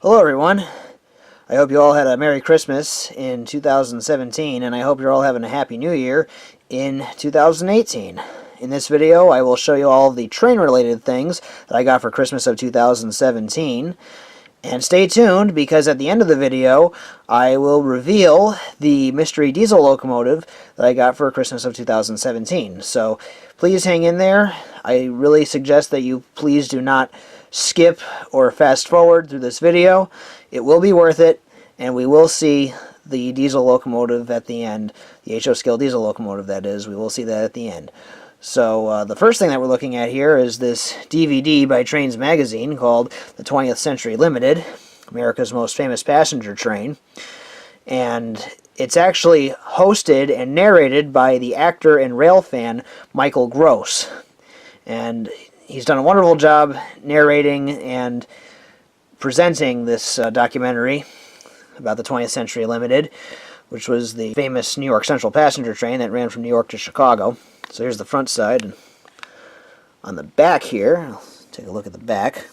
Hello everyone. I hope you all had a Merry Christmas in 2017, and I hope you're all having a Happy New Year in 2018. In this video, I will show you all of the train-related things that I got for Christmas of 2017. And stay tuned, because at the end of the video, I will reveal the mystery diesel locomotive that I got for Christmas of 2017. So please hang in there. I really suggest that you please do not skip or fast forward through this video. It will be worth it, and we will see the diesel locomotive at the end. The HO scale diesel locomotive, that is. We will see that at the end. So the first thing that we're looking at here is this DVD by Trains Magazine called The 20th Century Limited, America's Most Famous Passenger Train. And it's actually hosted and narrated by the actor and rail fan Michael Gross. And he's done a wonderful job narrating and presenting this documentary about the 20th Century Limited, which was the famous New York Central passenger train that ran from New York to Chicago. So here's the front side, and on the back here, I'll take a look at the back.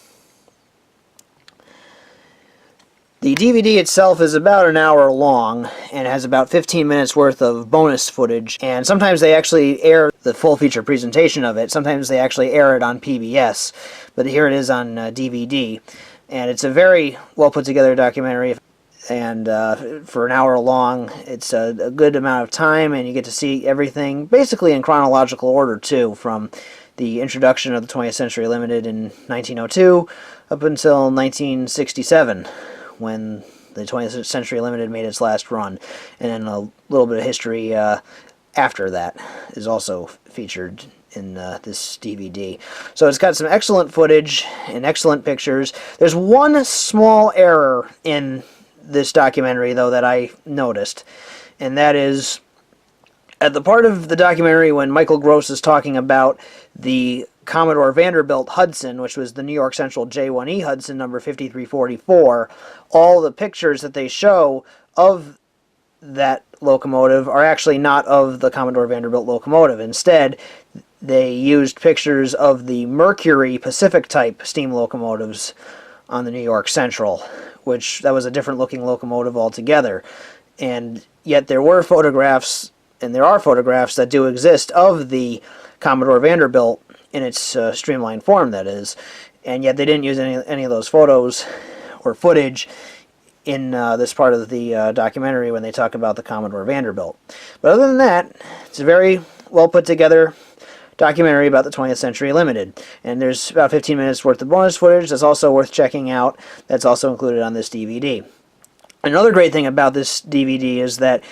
The DVD itself is about an hour long and has about 15 minutes worth of bonus footage, and sometimes they actually air the full feature presentation of it. Sometimes they actually air it on PBS, but here it is on DVD. And it's a very well put together documentary, and for an hour long, it's a good amount of time, and you get to see everything basically in chronological order too, from the introduction of the 20th Century Limited in 1902 up until 1967, when the 20th Century Limited made its last run. And then a little bit of history after that is also featured in this DVD. So it's got some excellent footage and excellent pictures. There's one small error in this documentary, though, that I noticed, and that is at the part of the documentary when Michael Gross is talking about the Commodore Vanderbilt Hudson, which was the New York Central J1E Hudson number 5344, all the pictures that they show of that locomotive are actually not of the Commodore Vanderbilt locomotive. Instead, they used pictures of the Mercury Pacific type steam locomotives on the New York Central, which that was a different looking locomotive altogether. And yet there were photographs, and there are photographs that do exist of the Commodore Vanderbilt in its streamlined form, that is, and yet they didn't use any of those photos or footage in this part of the documentary when they talk about the Commodore Vanderbilt. But other than that, it's a very well put together documentary about the 20th Century Limited, and there's about 15 minutes worth of bonus footage that's also worth checking out. That's also included on this DVD. Another great thing about this DVD is that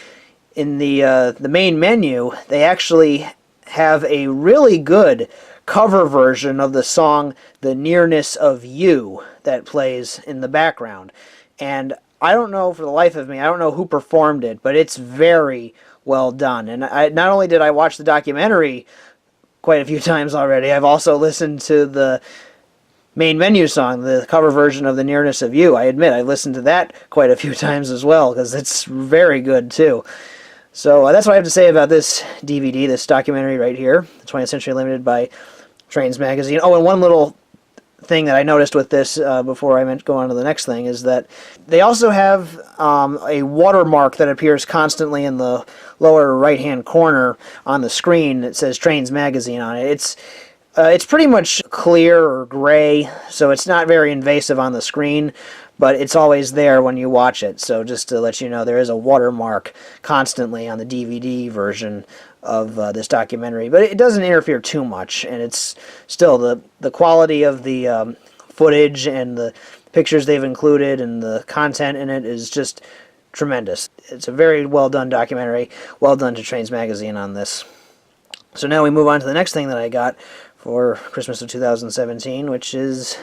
in the main menu, they actually have a really good cover version of the song "The Nearness of You" that plays in the background. And I don't know, for the life of me, I don't know who performed it, but it's very well done. And not only did I watch the documentary quite a few times already, I've also listened to the main menu song, the cover version of "The Nearness of You." I admit, I listened to that quite a few times as well, because it's very good too. So that's what I have to say about this DVD, this documentary right here, the 20th Century Limited by Trains Magazine. Oh, and one little thing that I noticed with this before I go on to the next thing is that they also have a watermark that appears constantly in the lower right-hand corner on the screen that says Trains Magazine on it. It's pretty much clear or gray, so it's not very invasive on the screen, but it's always there when you watch it. So just to let you know, there is a watermark constantly on the DVD version of this documentary, but it doesn't interfere too much, and it's still the quality of the footage and the pictures they've included and the content in it is just tremendous. It's a very well done documentary. Well done to Trains Magazine on this. So now we move on to the next thing that I got for Christmas of 2017, which is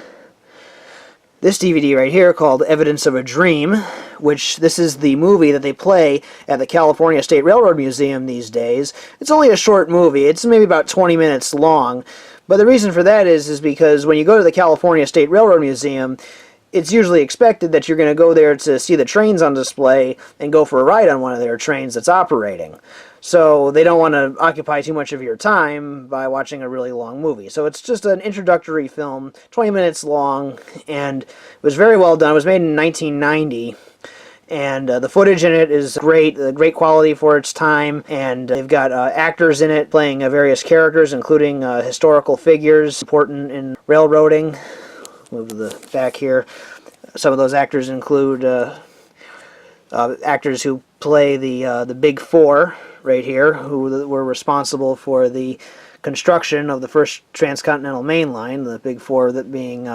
this DVD right here called Evidence of a Dream, which this is the movie that they play at the California State Railroad Museum these days. It's only a short movie. It's maybe about 20 minutes long. But the reason for that is because when you go to the California State Railroad Museum, it's usually expected that you're going to go there to see the trains on display and go for a ride on one of their trains that's operating. So they don't want to occupy too much of your time by watching a really long movie. So it's just an introductory film, 20 minutes long, and it was very well done. It was made in 1990. And the footage in it is great, great quality for its time, and they've got actors in it playing various characters, including historical figures important in railroading. Move to the back here. Some of those actors include actors who play the Big Four right here, who were responsible for the construction of the first transcontinental main line, the Big Four that being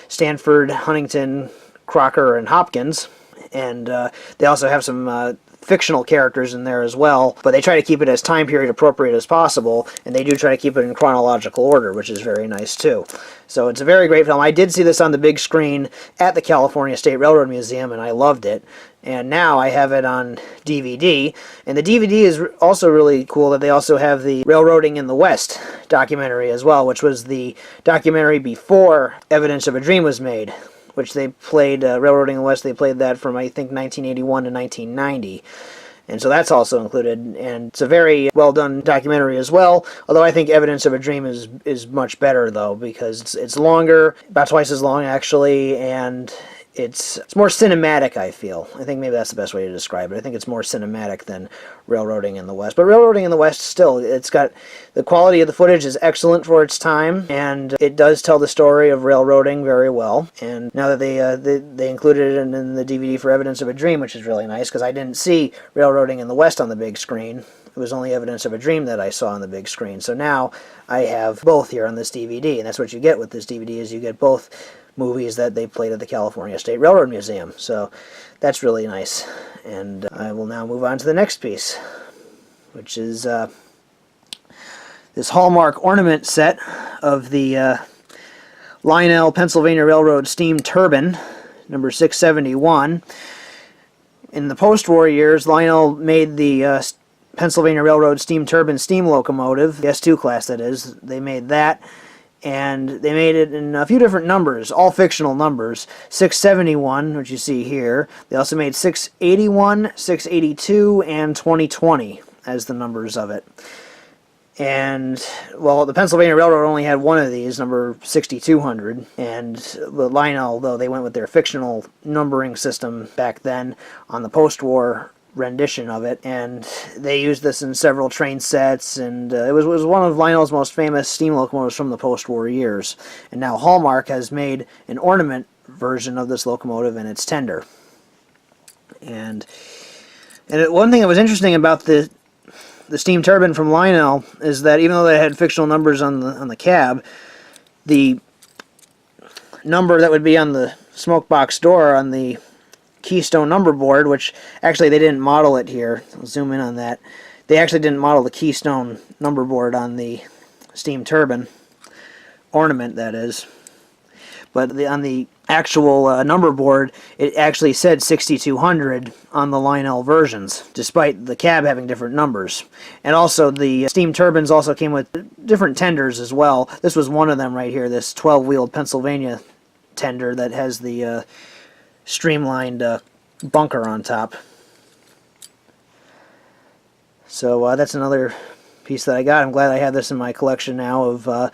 Stanford, Huntington, Crocker, and Hopkins. And they also have some fictional characters in there as well, but they try to keep it as time period appropriate as possible, and they do try to keep it in chronological order, which is very nice too. So it's a very great film. I did see this on the big screen at the California State Railroad Museum, and I loved it. And now I have it on DVD, and the DVD is also really cool that they also have the Railroading in the West documentary as well, which was the documentary before Evidence of a Dream was made, which they played, Railroading in the West, they played that from, I think, 1981 to 1990. And so that's also included, and it's a very well-done documentary as well, although I think Evidence of a Dream is much better, though, because it's longer, about twice as long, actually, and it's more cinematic, I feel. I think maybe that's the best way to describe it. I think it's more cinematic than Railroading in the West. But Railroading in the West, still, it's got the quality of the footage is excellent for its time, and it does tell the story of railroading very well. And now that they included it in the DVD for Evidence of a Dream, which is really nice, because I didn't see Railroading in the West on the big screen. It was only Evidence of a Dream that I saw on the big screen. So now I have both here on this DVD, and that's what you get with this DVD, is you get both movies that they played at the California State Railroad Museum. So that's really nice. And I will now move on to the next piece, which is this Hallmark ornament set of the Lionel Pennsylvania Railroad steam turbine, number 671. In the post-war years, Lionel made the Pennsylvania Railroad steam turbine steam locomotive, the S2 class that is. They made that, and they made it in a few different numbers, all fictional numbers. 671, which you see here. They also made 681, 682, and 2020 as the numbers of it. And, well, the Pennsylvania Railroad only had one of these, number 6200, and the Lionel, though, they went with their fictional numbering system back then on the post-war rendition of it, and they used this in several train sets, and it was one of Lionel's most famous steam locomotives from the post-war years. And now Hallmark has made an ornament version of this locomotive, and it's tender. And one thing that was interesting about the steam turbine from Lionel is that even though they had fictional numbers on the cab, the number that would be on the smoke box door on the Keystone number board, which actually they didn't model it here. I'll zoom in on that. They actually didn't model the Keystone number board on the steam turbine ornament, that is. But on the actual number board, it actually said 6200 on the Lionel versions, despite the cab having different numbers. And also the steam turbines also came with different tenders as well. This was one of them right here, this 12-wheeled Pennsylvania tender that has the streamlined bunker on top. So that's another piece that I got. I'm glad I have this in my collection now of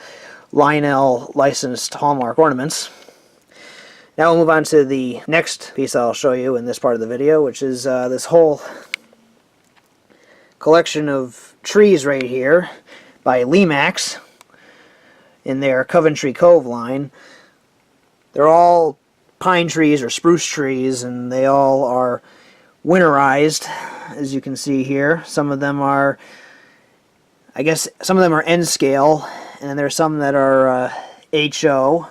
Lionel licensed Hallmark ornaments. Now we'll move on to the next piece I'll show you in this part of the video, which is this whole collection of trees right here by Lemax in their Coventry Cove line. They're all pine trees or spruce trees, and they all are winterized, as you can see here. Some of them are, I guess, some of them are N scale, and then there's some that are HO,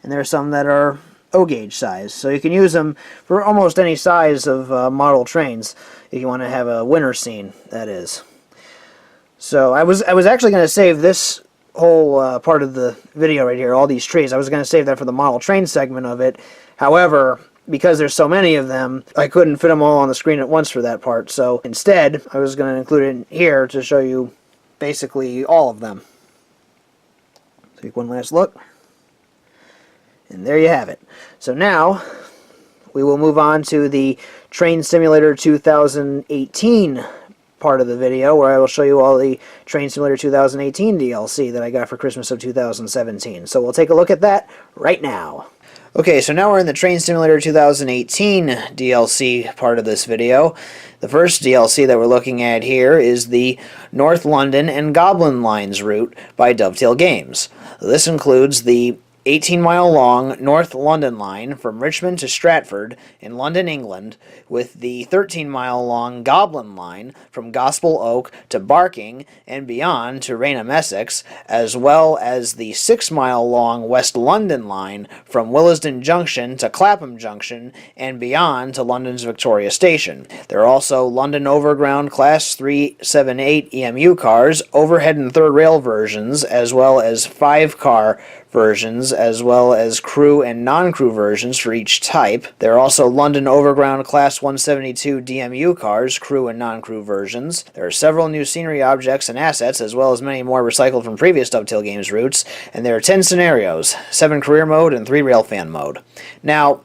and there are some that are O gauge size. So you can use them for almost any size of model trains if you want to have a winter scene, that is. So I was actually going to save this whole part of the video right here, all these trees. I was going to save that for the model train segment of it. However, because there's so many of them, I couldn't fit them all on the screen at once for that part. So instead, I was going to include it in here to show you basically all of them. Take one last look. And there you have it. So now we will move on to the Train Simulator 2018 part of the video, where I will show you all the Train Simulator 2018 DLC that I got for Christmas of 2017. So we'll take a look at that right now. Okay, so now we're in the Train Simulator 2018 DLC part of this video. The first DLC that we're looking at here is the North London and Goblin Lines route by Dovetail Games. This includes the 18-mile-long North London line from Richmond to Stratford in London, England, with the 13-mile-long Goblin line from Gospel Oak to Barking and beyond to Rainham, Essex, as well as the 6-mile-long West London line from Willesden Junction to Clapham Junction and beyond to London's Victoria Station. There are also London Overground Class 378 EMU cars, overhead and third rail versions, as well as 5-car versions, as well as crew and non-crew versions for each type. There are also London Overground Class 172 DMU cars, crew and non-crew versions. There are several new scenery objects and assets, as well as many more recycled from previous Dovetail Games routes, and there are 10 scenarios, 7 career mode and 3 railfan mode. Now,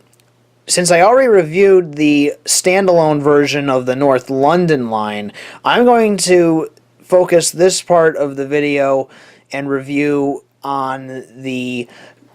since I already reviewed the standalone version of the North London line, I'm going to focus this part of the video and review on the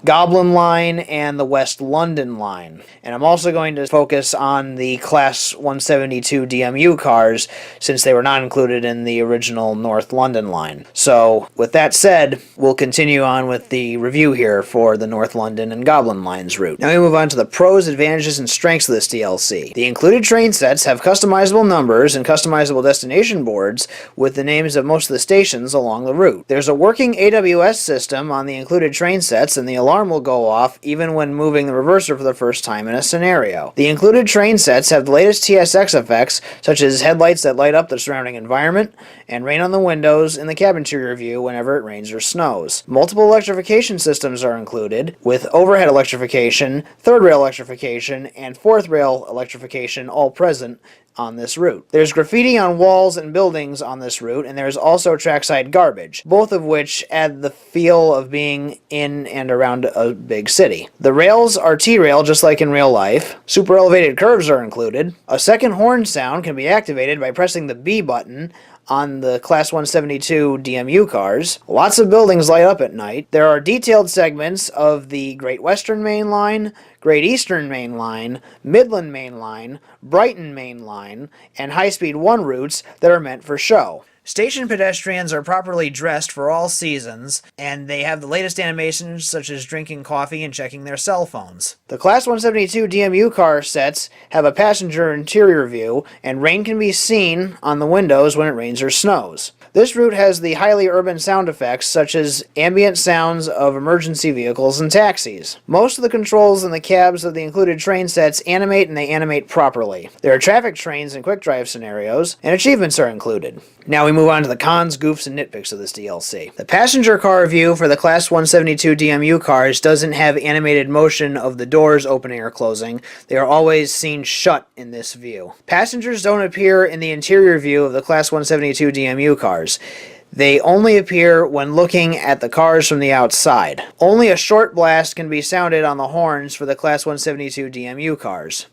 Goblin line and the West London line. And I'm also going to focus on the Class 172 DMU cars, since they were not included in the original North London line. So, with that said, we'll continue on with the review here for the North London and Goblin Lines route. Now we move on to the pros, advantages, and strengths of this DLC. The included train sets have customizable numbers and customizable destination boards with the names of most of the stations along the route. There's a working AWS system on the included train sets, and the alarm will go off even when moving the reverser for the first time in a scenario. The included train sets have the latest TSX effects, such as headlights that light up the surrounding environment, and rain on the windows in the cab interior view whenever it rains or snows. Multiple electrification systems are included, with overhead electrification, third rail electrification, and fourth rail electrification all present on this route. There's graffiti on walls and buildings on this route, and there's also trackside garbage, both of which add the feel of being in and around a big city. The rails are T-rail just like in real life. Super elevated curves are included. A second horn sound can be activated by pressing the B button on the Class 172 DMU cars. Lots of buildings light up at night. There are detailed segments of the Great Western Main Line, Great Eastern Main Line, Midland Main Line, Brighton Main Line, and High Speed 1 routes that are meant for show. Station pedestrians are properly dressed for all seasons, and they have the latest animations such as drinking coffee and checking their cell phones. The Class 172 DMU car sets have a passenger interior view, and rain can be seen on the windows when it rains or snows. This route has the highly urban sound effects such as ambient sounds of emergency vehicles and taxis. Most of the controls in the cabs of the included train sets animate, and they animate properly. There are traffic trains and quick drive scenarios, and achievements are included. Now we move on to the cons, goofs, and nitpicks of this DLC. The passenger car view for the Class 172 DMU cars doesn't have animated motion of the doors opening or closing. They are always seen shut in this view. Passengers don't appear in the interior view of the Class 172 DMU cars. They only appear when looking at the cars from the outside. Only a short blast can be sounded on the horns for the Class 172 DMU cars.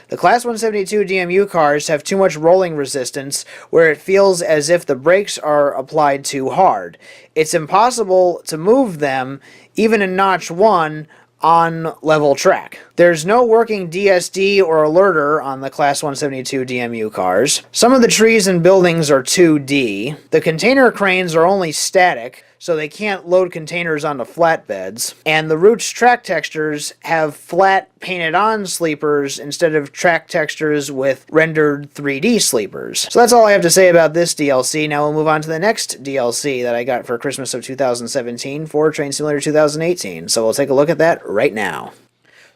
The Class 172 DMU cars have too much rolling resistance where it feels as if the brakes are applied too hard. It's impossible to move them, even in Notch 1, on level track. There's no working DSD or alerter on the Class 172 DMU cars. Some of the trees and buildings are 2D. The container cranes are only static, so they can't load containers onto flatbeds. And the route's track textures have flat painted-on sleepers instead of track textures with rendered 3D sleepers. So that's all I have to say about this DLC. Now we'll move on to the next DLC that I got for Christmas of 2017 for Train Simulator 2018. So we'll take a look at that right now.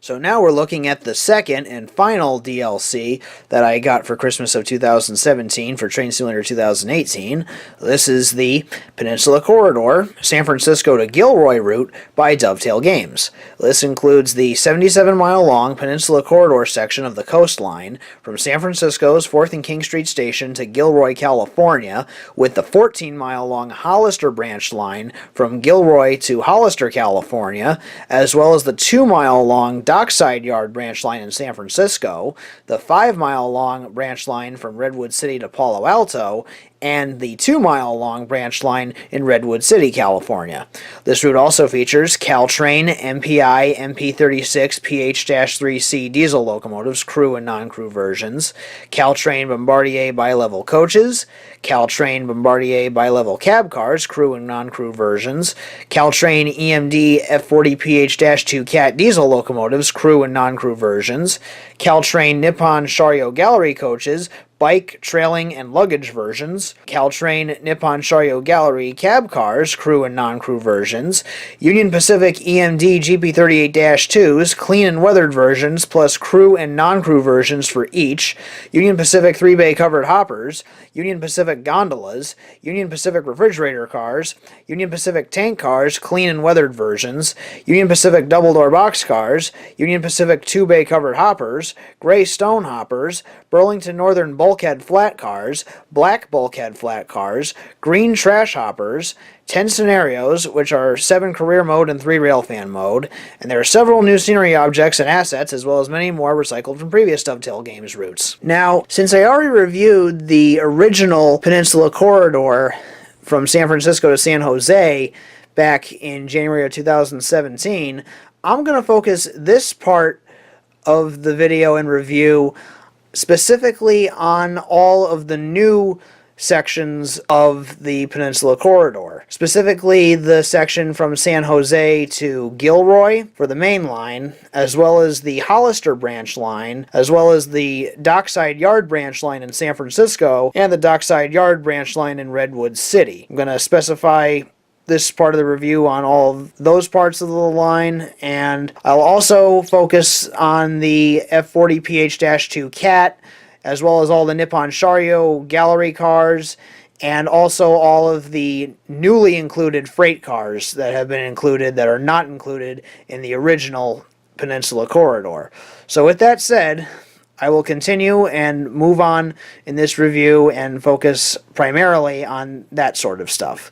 So now we're looking at the second and final DLC that I got for Christmas of 2017 for Train Simulator 2018. This is the Peninsula Corridor, San Francisco to Gilroy route by Dovetail Games. This includes the 77-mile-long Peninsula Corridor section of the coastline from San Francisco's 4th and King Street Station to Gilroy, California, with the 14-mile-long Hollister branch line from Gilroy to Hollister, California, as well as the 2-mile-long Dockside Yard branch line in San Francisco, the 5-mile-long branch line from Redwood City to Palo Alto, and the 2-mile-long branch line in Redwood City, California. This route also features Caltrain MPI MP36 PH-3C diesel locomotives, crew and non-crew versions, Caltrain Bombardier bi-level coaches, Caltrain Bombardier bi-level cab cars, crew and non-crew versions, Caltrain EMD F40 PH-2 CAT diesel locomotives, crew and non-crew versions, Caltrain Nippon Sharyo Gallery coaches, bike, trailing, and luggage versions, Caltrain Nippon Sharyo Gallery cab cars, crew and non-crew versions, Union Pacific EMD GP38-2s, clean and weathered versions, plus crew and non-crew versions for each, Union Pacific 3-bay covered hoppers, Union Pacific gondolas, Union Pacific refrigerator cars, Union Pacific tank cars, clean and weathered versions, Union Pacific double-door box cars, Union Pacific 2-bay covered hoppers, gray stone hoppers, Burlington Northern bulkhead flat cars, black bulkhead flat cars, green trash hoppers, 10 scenarios, which are 7 career mode and 3 railfan mode, and there are several new scenery objects and assets, as well as many more recycled from previous Dovetail Games routes. Now, since I already reviewed the original Peninsula Corridor from San Francisco to San Jose back in January of 2017, I'm going to focus this part of the video and review specifically on all of the new sections of the Peninsula Corridor. Specifically the section from San Jose to Gilroy for the main line, as well as the Hollister branch line, as well as the Dockside Yard branch line in San Francisco, and the Dockside Yard branch line in Redwood City. I'm going to specify this part of the review on all of those parts of the line, and I'll also focus on the F40 PH-2 CAT, as well as all the Nippon Sharyo Gallery cars, and also all of the newly included freight cars that have been included that are not included in the original Peninsula Corridor. So with that said, I will continue and move on in this review and focus primarily on that sort of stuff.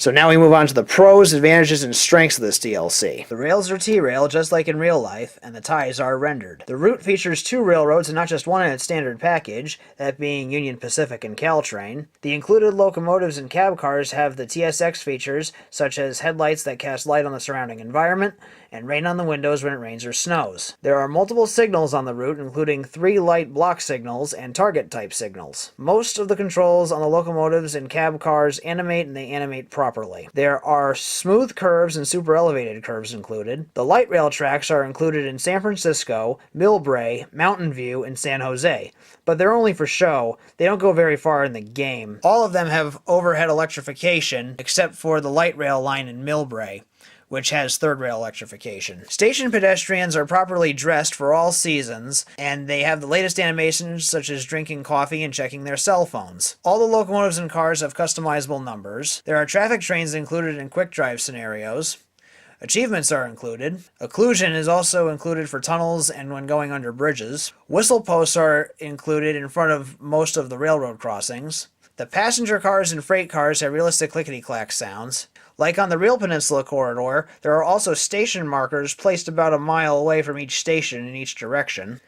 So now we move on to the pros, advantages, and strengths of this DLC. The rails are T-rail, just like in real life, and the ties are rendered. The route features 2 railroads and not just one in its standard package, that being Union Pacific and Caltrain. The included locomotives and cab cars have the TSX features, such as headlights that cast light on the surrounding environment, and rain on the windows when it rains or snows. There are multiple signals on the route, including 3 light block signals and target-type signals. Most of the controls on the locomotives and cab cars animate, and they animate properly. There are smooth curves and super elevated curves included. The light rail tracks are included in San Francisco, Millbrae, Mountain View, and San Jose, but they're only for show. They don't go very far in the game. All of them have overhead electrification, except for the light rail line in Millbrae, which has third rail electrification. Station pedestrians are properly dressed for all seasons, and they have the latest animations such as drinking coffee and checking their cell phones. All the locomotives and cars have customizable numbers. There are traffic trains included in quick drive scenarios. Achievements are included. Occlusion is also included for tunnels and when going under bridges. Whistle posts are included in front of most of the railroad crossings. The passenger cars and freight cars have realistic clickety-clack sounds. Like on the real Peninsula Corridor, there are also station markers placed about a mile away from each station in each direction.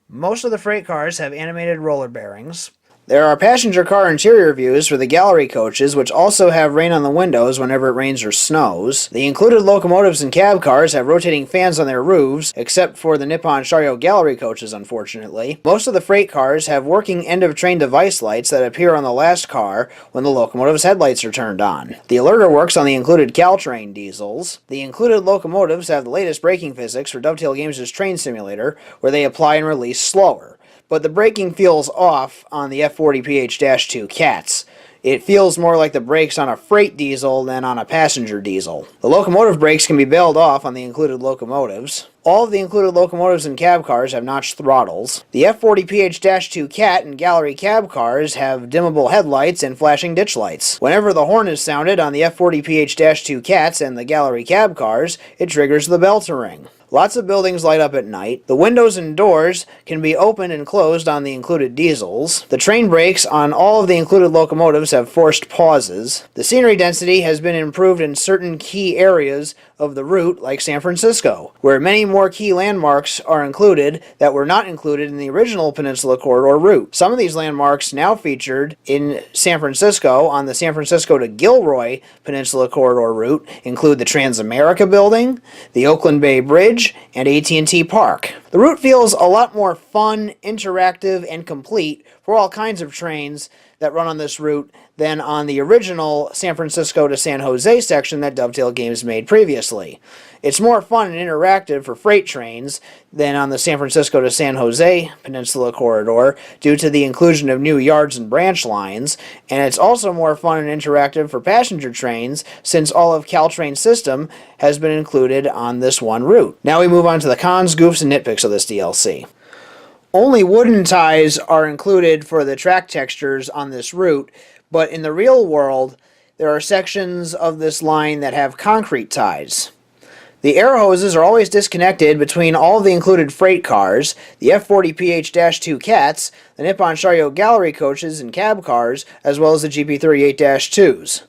Most of the freight cars have animated roller bearings. There are passenger car interior views for the gallery coaches, which also have rain on the windows whenever it rains or snows. The included locomotives and cab cars have rotating fans on their roofs, except for the Nippon Sharyo gallery coaches, unfortunately. Most of the freight cars have working end-of-train device lights that appear on the last car when the locomotive's headlights are turned on. The alerter works on the included Caltrain diesels. The included locomotives have the latest braking physics for Dovetail Games' Train Simulator, where they apply and release slower. But the braking feels off on the F40 PH-2 CATs. It feels more like the brakes on a freight diesel than on a passenger diesel. The locomotive brakes can be bailed off on the included locomotives. All of the included locomotives and cab cars have notched throttles. The F40PH-2 Cat and Gallery cab cars have dimmable headlights and flashing ditch lights. Whenever the horn is sounded on the F40PH-2 Cats and the Gallery cab cars, it triggers the bell to ring. Lots of buildings light up at night. The windows and doors can be opened and closed on the included diesels. The train brakes on all of the included locomotives have forced pauses. The scenery density has been improved in certain key areas of the route, like San Francisco, where many more key landmarks are included that were not included in the original Peninsula Corridor route. Some of these landmarks now featured in San Francisco on the San Francisco to Gilroy Peninsula Corridor route include the Transamerica Building, the Oakland Bay Bridge, and AT&T Park. The route feels a lot more fun, interactive, and complete for all kinds of trains that run on this route than on the original San Francisco to San Jose section that Dovetail Games made previously. It's more fun and interactive for freight trains than on the San Francisco to San Jose Peninsula Corridor due to the inclusion of new yards and branch lines, and it's also more fun and interactive for passenger trains since all of Caltrain's system has been included on this one route. Now we move on to the cons, goofs, and nitpicks of this DLC. Only wooden ties are included for the track textures on this route, but in the real world, there are sections of this line that have concrete ties. The air hoses are always disconnected between all of the included freight cars, the F40PH-2 Cats, the Nippon Sharyo Gallery coaches and cab cars, as well as the GP38-2s.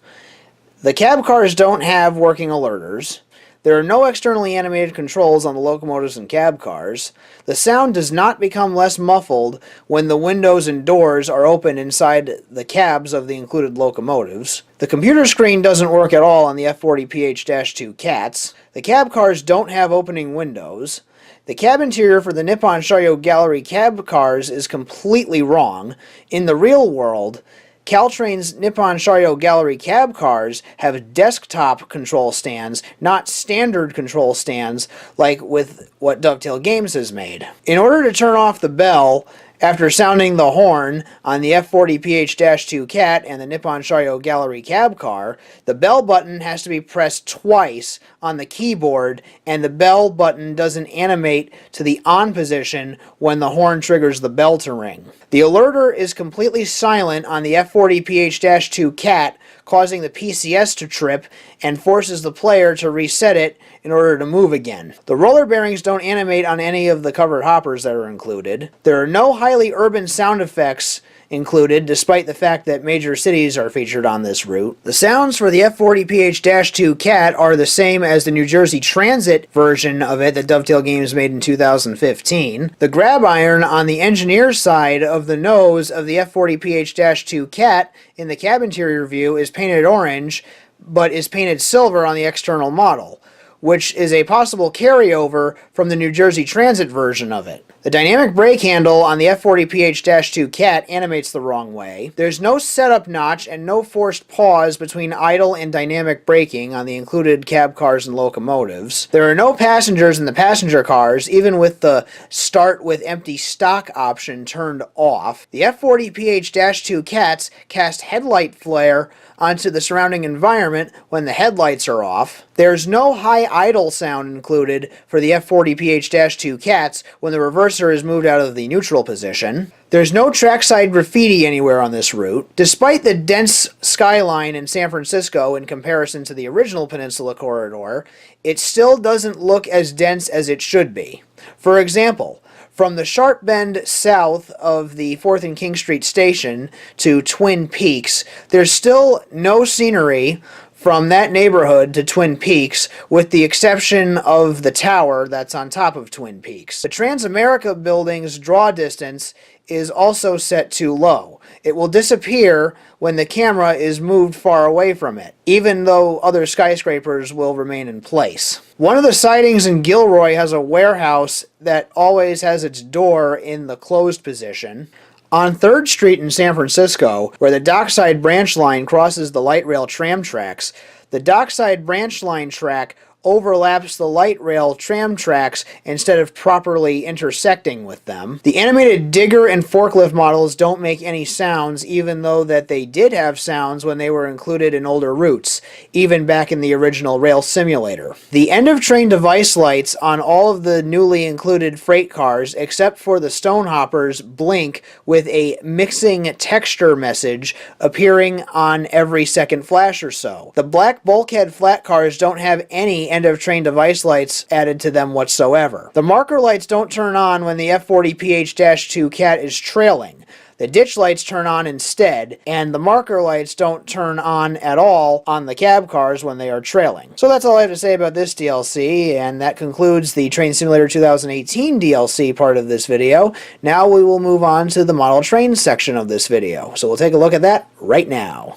The cab cars don't have working alerters. There are no externally animated controls on the locomotives and cab cars. The sound does not become less muffled when the windows and doors are open inside the cabs of the included locomotives. The computer screen doesn't work at all on the F40PH-2 Cats. The cab cars don't have opening windows. The cab interior for the Nippon Sharyo Gallery cab cars is completely wrong. In the real world, Caltrain's Nippon Sharyo Gallery cab cars have desktop control stands, not standard control stands like with what Dovetail Games has made. In order to turn off the bell after sounding the horn on the F40PH-2 Cat and the Nippon Sharyo Gallery cab car, the bell button has to be pressed twice on the keyboard, and the bell button doesn't animate to the on position when the horn triggers the bell to ring. The alerter is completely silent on the F40PH-2 Cat, causing the PCS to trip and forces the player to reset it in order to move again. The roller bearings don't animate on any of the covered hoppers that are included. There are no highly urban sound effects included, despite the fact that major cities are featured on this route. The sounds for the F40PH-2 Cat are the same as the New Jersey Transit version of it that Dovetail Games made in 2015. The grab iron on the engineer's side of the nose of the F40PH-2 Cat in the cab interior view is painted orange, but is painted silver on the external model, which is a possible carryover from the New Jersey Transit version of it. The dynamic brake handle on the F40PH-2 Cat animates the wrong way. There's no setup notch and no forced pause between idle and dynamic braking on the included cab cars and locomotives. There are no passengers in the passenger cars, even with the start with empty stock option turned off. The F40PH-2 Cats cast headlight flare onto the surrounding environment when the headlights are off. There's no high idle sound included for the F40PH-2 Cats when the reverser is moved out of the neutral position. There's no trackside graffiti anywhere on this route. Despite the dense skyline in San Francisco in comparison to the original Peninsula Corridor, it still doesn't look as dense as it should be. For example, from the sharp bend south of the 4th and King Street station to Twin Peaks, there's still no scenery from that neighborhood to Twin Peaks, with the exception of the tower that's on top of Twin Peaks. The Transamerica building's draw distance is also set too low. It will disappear when the camera is moved far away from it, even though other skyscrapers will remain in place. One of the sidings in Gilroy has a warehouse that always has its door in the closed position. On 3rd Street in San Francisco, where the dockside branch line crosses the light rail tram tracks, the dockside branch line track overlaps the light rail tram tracks instead of properly intersecting with them. The animated digger and forklift models don't make any sounds, even though that they did have sounds when they were included in older routes, even back in the original rail simulator. The end-of-train device lights on all of the newly included freight cars, except for the Stonehoppers, blink with a mixing texture message appearing on every second flash or so. The black bulkhead flat cars don't have any end-of-train device lights added to them whatsoever. The marker lights don't turn on when the F40PH-2 cat is trailing. The ditch lights turn on instead, and the marker lights don't turn on at all on the cab cars when they are trailing. So that's all I have to say about this DLC, and that concludes the Train Simulator 2018 DLC part of this video. Now we will move on to the model train section of this video. So we'll take a look at that right now.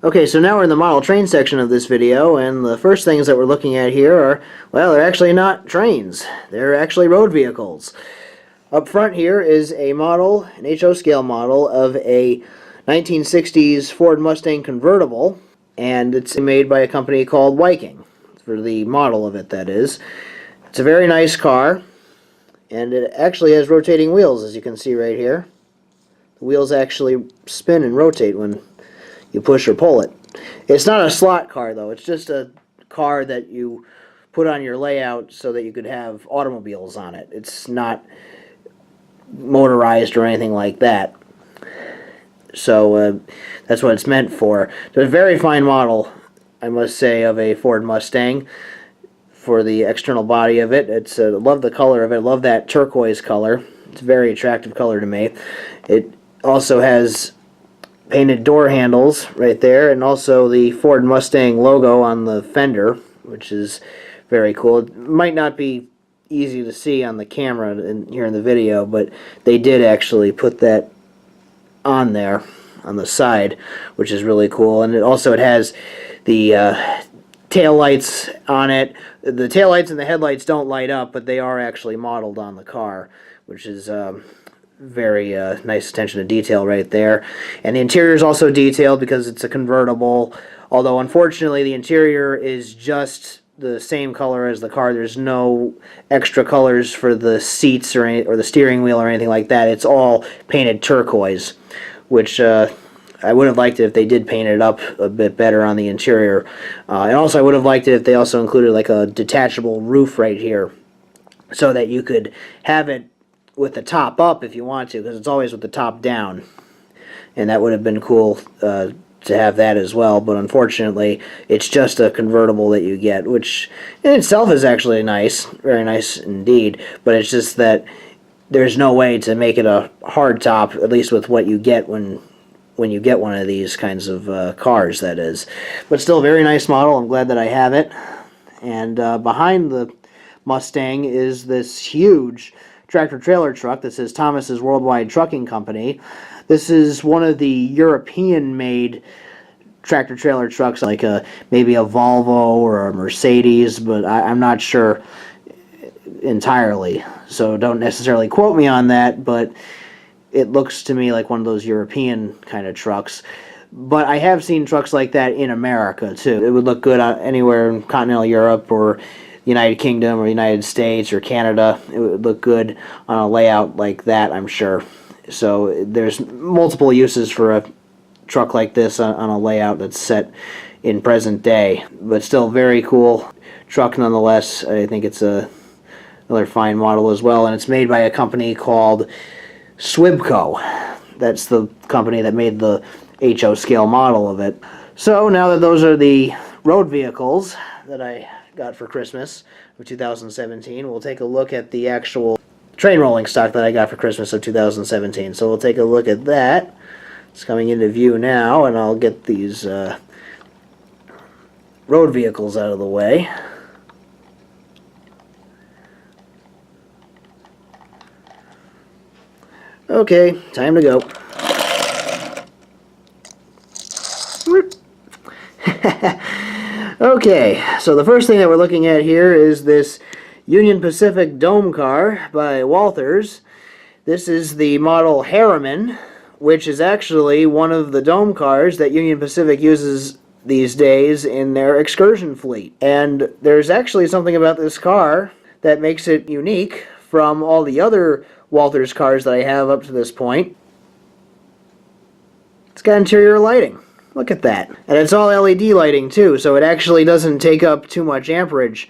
Okay, so now we're in the model train section of this video, and the first things that we're looking at here are, well, they're actually not trains. They're actually road vehicles. Up front here is a model, an HO scale model, of a 1960s Ford Mustang convertible, and it's made by a company called Viking, for the model of it, that is. It's a very nice car, and it actually has rotating wheels, as you can see right here. The wheels actually spin and rotate when you push or pull it. It's not a slot car, though. It's just a car that you put on your layout so that you could have automobiles on it. It's not motorized or anything like that. So that's what it's meant for. It's a very fine model, I must say, of a Ford Mustang for the external body of it. It's love the color of it. I love that turquoise color. It's a very attractive color to me. It also has painted door handles right there, and also the Ford Mustang logo on the fender, which is very cool. It might not be easy to see on the camera here in the video, but they did actually put that on there on the side, which is really cool. And it has the tail lights on it. The tail lights and the headlights don't light up, but they are actually modeled on the car, which is very nice attention to detail right there. And the interior is also detailed because it's a convertible, although unfortunately the interior is just the same color as the car. There's no extra colors for the seats or the steering wheel or anything like that. It's all painted turquoise, which I would have liked it if they did paint it up a bit better on the interior. And also I would have liked it if they also included like a detachable roof right here, so that you could have it with the top up if you want to, because it's always with the top down, and that would have been cool to have that as well. But unfortunately it's just a convertible that you get, which in itself is actually nice, very nice indeed, but it's just that there's no way to make it a hard top, at least with what you get when you get one of these kinds of cars, that is. But still a very nice model. I'm glad that I have it. And behind the Mustang is this huge tractor-trailer truck that says Thomas's Worldwide Trucking Company. This is one of the European-made tractor-trailer trucks, like maybe a Volvo or a Mercedes, but I'm not sure entirely, so don't necessarily quote me on that, but it looks to me like one of those European kind of trucks. But I have seen trucks like that in America, too. It would look good anywhere in continental Europe or United Kingdom or United States or Canada. It would look good on a layout like that, I'm sure. So there's multiple uses for a truck like this on a layout that's set in present day, but still very cool truck nonetheless. I think it's another fine model as well, and it's made by a company called Swibco. That's the company that made the HO scale model of it. So now that those are the road vehicles that I got for Christmas of 2017, we'll take a look at the actual train rolling stock that I got for Christmas of 2017. So we'll take a look at that. It's coming into view now, and I'll get these road vehicles out of the way. Okay, time to go. Okay, so the first thing that we're looking at here is this Union Pacific Dome car by Walthers. This is the model Harriman, which is actually one of the Dome cars that Union Pacific uses these days in their excursion fleet. And there's actually something about this car that makes it unique from all the other Walthers cars that I have up to this point. It's got interior lighting. Look at that. And it's all LED lighting too, so it actually doesn't take up too much amperage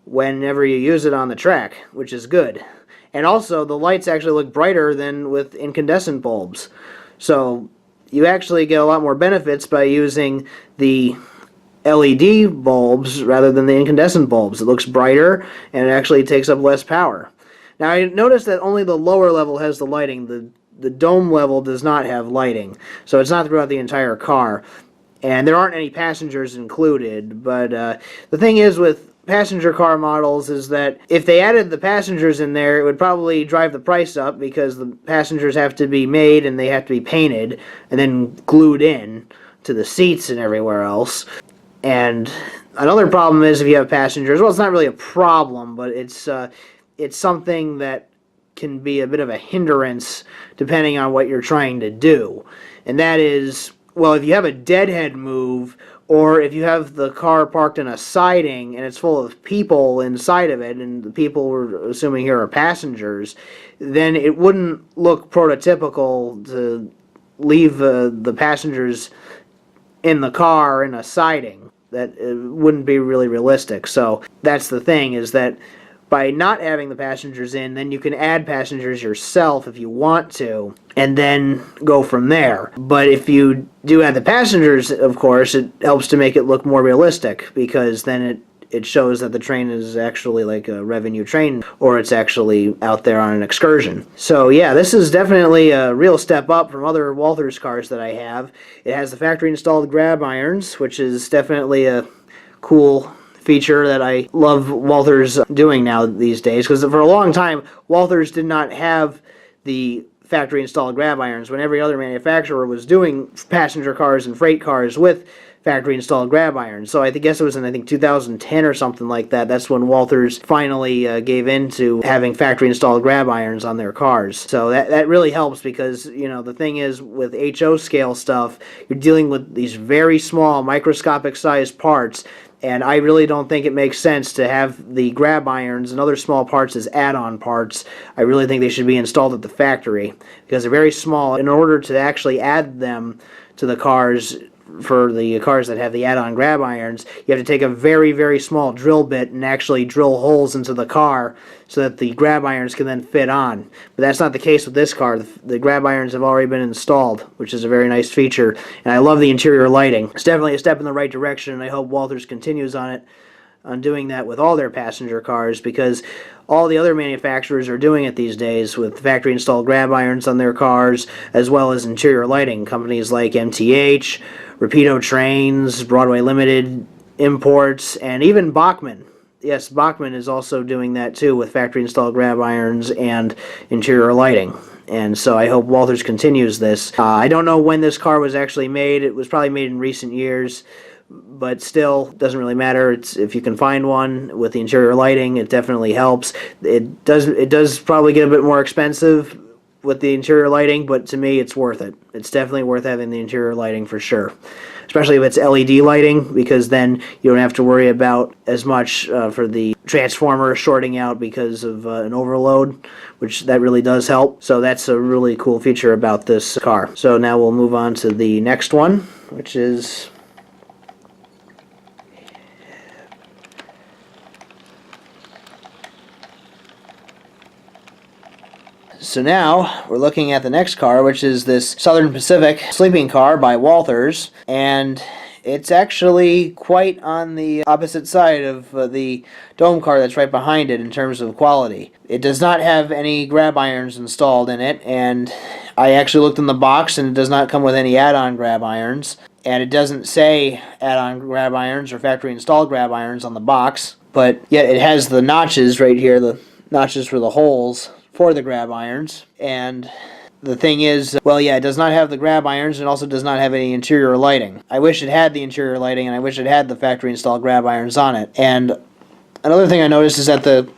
whenever you use it on the track, which is good. And also, the lights actually look brighter than with incandescent bulbs. So you actually get a lot more benefits by using the LED bulbs rather than the incandescent bulbs. It looks brighter and it actually takes up less power. Now I noticed that only the lower level has the lighting. The dome level does not have lighting, so it's not throughout the entire car. And there aren't any passengers included, but the thing is with passenger car models is that if they added the passengers in there, it would probably drive the price up because the passengers have to be made and they have to be painted and then glued in to the seats and everywhere else. And another problem is if you have passengers, well, it's not really a problem, but it's something that can be a bit of a hindrance depending on what you're trying to do. And that is, well, if you have a deadhead move, or if you have the car parked in a siding and it's full of people inside of it, and the people we're assuming here are passengers, then it wouldn't look prototypical to leave the passengers in the car in a siding. That it wouldn't be really realistic. So that's the thing, is that by not having the passengers in, then you can add passengers yourself if you want to, and then go from there. But if you do add the passengers, of course, it helps to make it look more realistic, because then it shows that the train is actually like a revenue train, or it's actually out there on an excursion. So yeah, this is definitely a real step up from other Walthers cars that I have. It has the factory installed grab irons, which is definitely a cool feature that I love Walthers doing now these days, because for a long time Walthers did not have the factory installed grab irons when every other manufacturer was doing passenger cars and freight cars with factory installed grab irons. So I guess it was in 2010 or something like that. That's when Walthers finally gave in to having factory installed grab irons on their cars. So that really helps, because the thing is with HO scale stuff, you're dealing with these very small microscopic sized parts. And I really don't think it makes sense to have the grab irons and other small parts as add-on parts. I really think they should be installed at the factory, because they're very small. In order to actually add them to the cars, for the cars that have the add-on grab irons, you have to take a very, very small drill bit and actually drill holes into the car so that the grab irons can then fit on. But that's not the case with this car. The grab irons have already been installed, which is a very nice feature. And I love the interior lighting. It's definitely a step in the right direction, and I hope Walthers continues on doing that with all their passenger cars, because all the other manufacturers are doing it these days with factory installed grab irons on their cars, as well as interior lighting. Companies like MTH, Rapido Trains, Broadway Limited Imports, and even Bachmann. Yes, Bachmann is also doing that too with factory installed grab irons and interior lighting. And so I hope Walthers continues this. I don't know when this car was actually made. It was probably made in recent years, but still, doesn't really matter. If you can find one with the interior lighting, it definitely helps. It does probably get a bit more expensive with the interior lighting, but to me, it's worth it. It's definitely worth having the interior lighting for sure, especially if it's LED lighting, because then you don't have to worry about as much for the transformer shorting out because of an overload, which that really does help. So that's a really cool feature about this car. So now we'll move on to the next one, which is So now we're looking at the next car, which is this Southern Pacific sleeping car by Walthers, and it's actually quite on the opposite side of the dome car that's right behind it in terms of quality. It does not have any grab irons installed in it, and I actually looked in the box and it does not come with any add-on grab irons, and it doesn't say add-on grab irons or factory installed grab irons on the box, but yet it has the notches right here, the notches for the holes for the grab irons. And the thing is, well, yeah, it does not have the grab irons and also does not have any interior lighting. I wish it had the interior lighting, and I wish it had the factory installed grab irons on it. And another thing I noticed is that the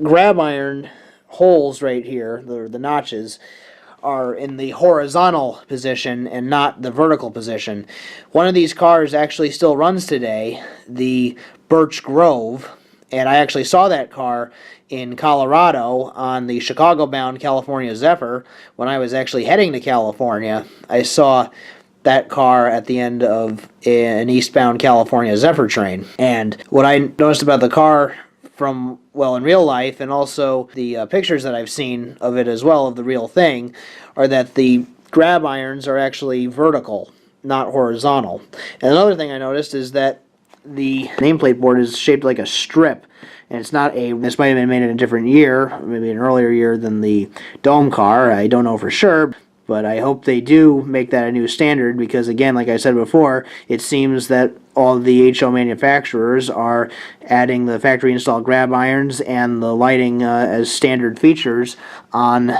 grab iron holes right here, the notches, are in the horizontal position and not the vertical position. One of these cars actually still runs today, the Birch Grove, and I actually saw that car in Colorado on the Chicago-bound California Zephyr. When I was actually heading to California, I saw that car at the end of an eastbound California Zephyr train. And what I noticed about the car from, well, in real life, and also the pictures that I've seen of it as well, of the real thing, are that the grab irons are actually vertical, not horizontal. And another thing I noticed is that the nameplate board is shaped like a strip, and it's not a, this might have been made in a different year, maybe an earlier year than the Dome car, I don't know for sure, but I hope they do make that a new standard, because again, like I said before, it seems that all the HO manufacturers are adding the factory installed grab irons and the lighting as standard features on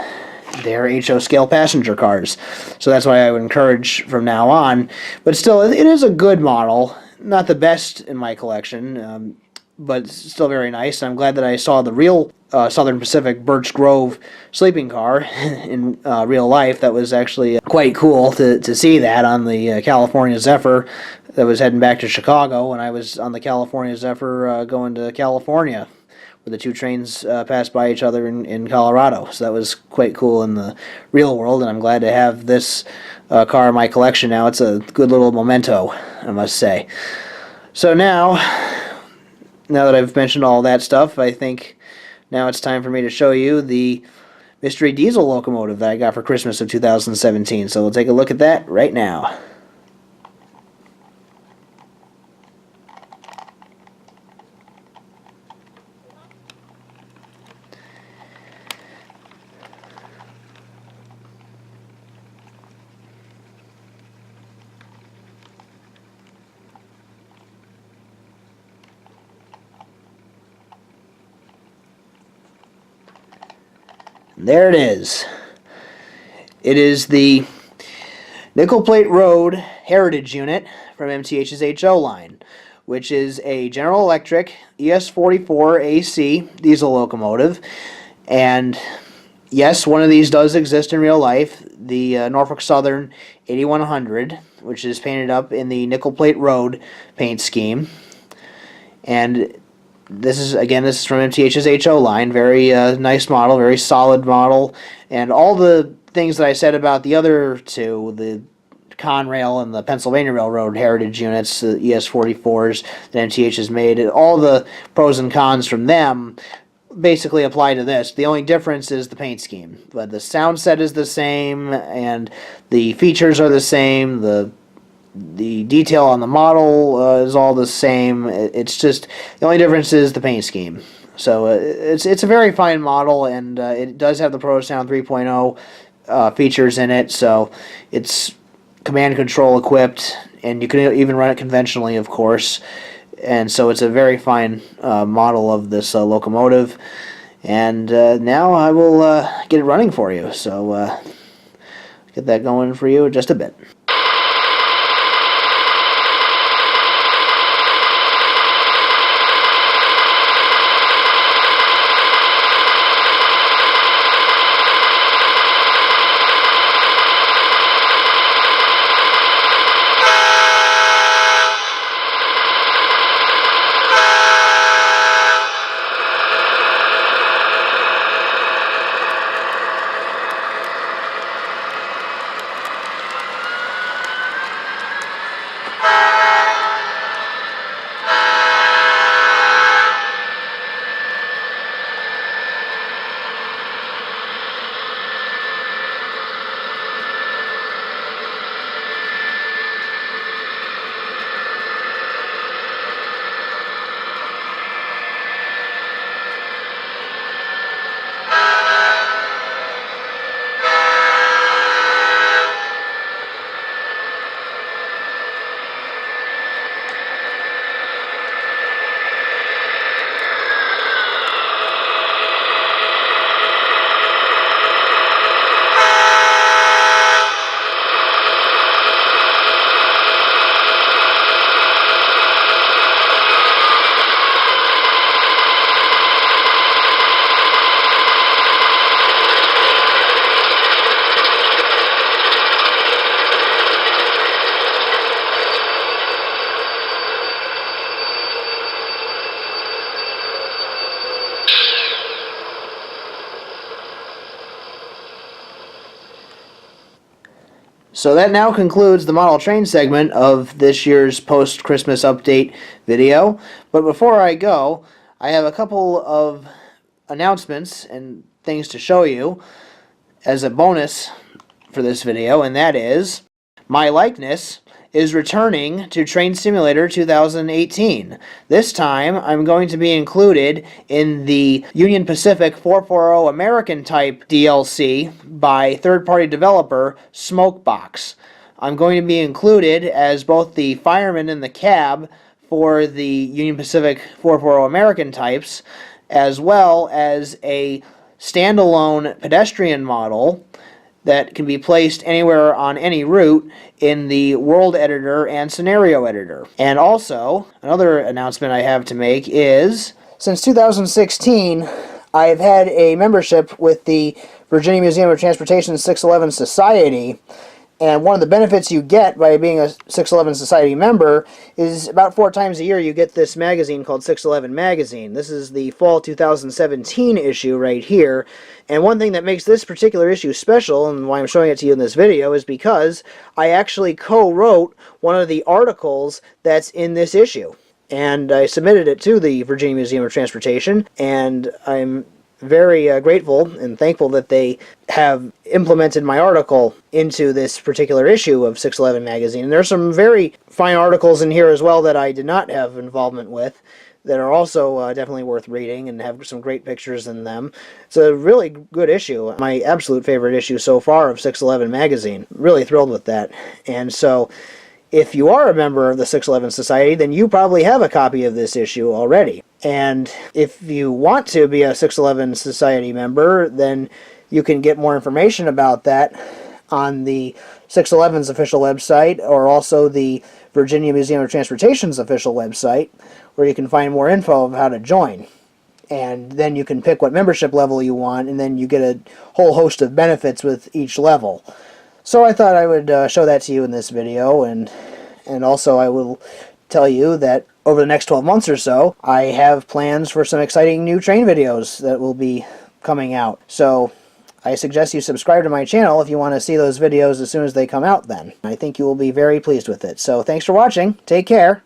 their HO scale passenger cars. So that's why I would encourage from now on. But still, it is a good model. Not the best in my collection, but still very nice. I'm glad that I saw the real Southern Pacific Birch Grove sleeping car in real life. That was actually quite cool to see that on the California Zephyr that was heading back to Chicago, when I was on the California Zephyr going to California, where the two trains passed by each other in Colorado. So that was quite cool in the real world, and I'm glad to have this car in my collection now. It's a good little memento, I must say. So now that I've mentioned all that stuff, I think now it's time for me to show you the mystery diesel locomotive that I got for Christmas of 2017. So we'll take a look at that right now. There it is. It is the Nickel Plate Road Heritage Unit from MTH's HO line, which is a General Electric ES44 AC diesel locomotive. And yes, one of these does exist in real life, the Norfolk Southern 8100, which is painted up in the Nickel Plate Road paint scheme. And this is from MTH's HO line. Very nice model, very solid model. And all the things that I said about the other two, the Conrail and the Pennsylvania Railroad heritage units, the ES44s that MTH has made, all the pros and cons from them basically apply to this. The only difference is the paint scheme. But the sound set is the same, and the features are the same. The detail on the model is all the same. It's just the only difference is the paint scheme. So it's a very fine model, and it does have the ProSound 3.0 features in it. So it's command control equipped, and you can even run it conventionally, of course. And so it's a very fine model of this locomotive. And now I will get it running for you. So get that going for you in just a bit. So that now concludes the model train segment of this year's post-Christmas update video. But before I go, I have a couple of announcements and things to show you as a bonus for this video, and that is my likeness is returning to Train Simulator 2018. This time, I'm going to be included in the Union Pacific 440 American Type DLC by third-party developer Smokebox. I'm going to be included as both the fireman in the cab for the Union Pacific 440 American types, as well as a standalone pedestrian model that can be placed anywhere on any route in the world editor and scenario editor. And also, another announcement I have to make is, since 2016, I've had a membership with the Virginia Museum of Transportation 611 Society, and one of the benefits you get by being a 611 Society member is about 4 times a year you get this magazine called 611 Magazine. This is the fall 2017 issue right here. And one thing that makes this particular issue special, and why I'm showing it to you in this video, is because I actually co-wrote one of the articles that's in this issue. And I submitted it to the Virginia Museum of Transportation, and I'm very grateful and thankful that they have implemented my article into this particular issue of 611 magazine. And there's some very fine articles in here as well that I did not have involvement with that are also definitely worth reading and have some great pictures in them. It's a really good issue. My absolute favorite issue so far of 611 magazine. Really thrilled with that. And so if you are a member of the 611 Society, then you probably have a copy of this issue already. And if you want to be a 611 Society member, then you can get more information about that on the 611's official website, or also the Virginia Museum of Transportation's official website, where you can find more info of how to join. And then you can pick what membership level you want, and then you get a whole host of benefits with each level. So I thought I would show that to you in this video, and also I will tell you that over the next 12 months or so, I have plans for some exciting new train videos that will be coming out. So I suggest you subscribe to my channel if you want to see those videos as soon as they come out then. I think you will be very pleased with it. So thanks for watching. Take care.